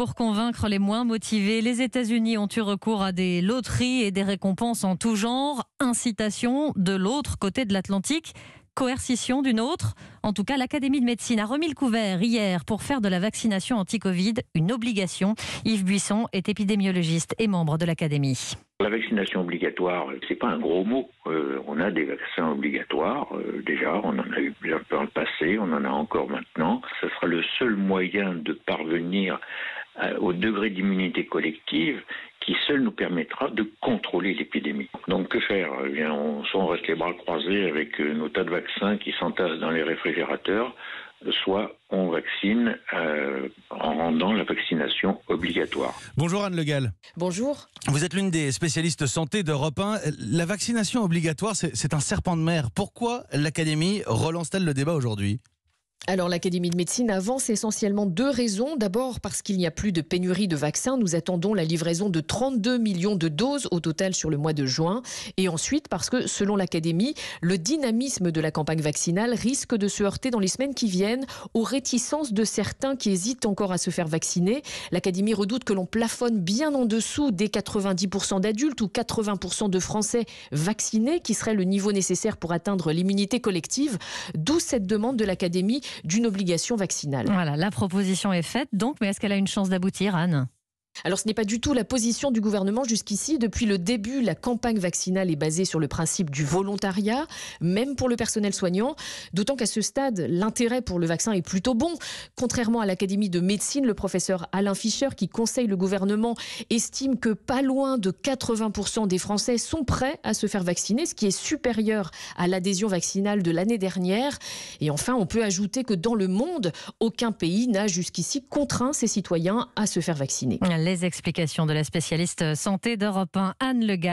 pour convaincre les moins motivés. Les États-Unis ont eu recours à des loteries et des récompenses en tout genre. Incitation de l'autre côté de l'Atlantique, coercition d'une autre. En tout cas, l'Académie de médecine a remis le couvert hier pour faire de la vaccination anti-Covid une obligation. Yves Buisson est épidémiologiste et membre de l'Académie. La vaccination obligatoire, c'est pas un gros mot. On a des vaccins obligatoires. Déjà, on en a eu plusieurs dans le passé, on en a encore maintenant. Ce sera le seul moyen de parvenir au degré d'immunité collective qui seul nous permettra de contrôler l'épidémie. Donc que faire ? Soit on reste les bras croisés avec nos tas de vaccins qui s'entassent dans les réfrigérateurs, soit on vaccine en rendant la vaccination obligatoire. Bonjour Anne Le Gall. Bonjour. Vous êtes l'une des spécialistes santé d'Europe 1. La vaccination obligatoire, c'est un serpent de mer. Pourquoi l'Académie relance-t-elle le débat aujourd'hui ? Alors l'Académie de médecine avance essentiellement deux raisons. D'abord parce qu'il n'y a plus de pénurie de vaccins. Nous attendons la livraison de 32 millions de doses au total sur le mois de juin. Et ensuite parce que, selon l'Académie, le dynamisme de la campagne vaccinale risque de se heurter dans les semaines qui viennent aux réticences de certains qui hésitent encore à se faire vacciner. L'Académie redoute que l'on plafonne bien en dessous des 90% d'adultes ou 80% de Français vaccinés, qui serait le niveau nécessaire pour atteindre l'immunité collective. D'où cette demande de l'Académie d'une obligation vaccinale. Voilà, la proposition est faite donc, mais est-ce qu'elle a une chance d'aboutir, Anne ? Alors ce n'est pas du tout la position du gouvernement jusqu'ici. Depuis le début, la campagne vaccinale est basée sur le principe du volontariat, même pour le personnel soignant. D'autant qu'à ce stade, l'intérêt pour le vaccin est plutôt bon. Contrairement à l'Académie de médecine, le professeur Alain Fischer, qui conseille le gouvernement, estime que pas loin de 80% des Français sont prêts à se faire vacciner, ce qui est supérieur à l'adhésion vaccinale de l'année dernière. Et enfin, on peut ajouter que dans le monde, aucun pays n'a jusqu'ici contraint ses citoyens à se faire vacciner. Les explications de la spécialiste santé d'Europe 1, Anne Le Gall.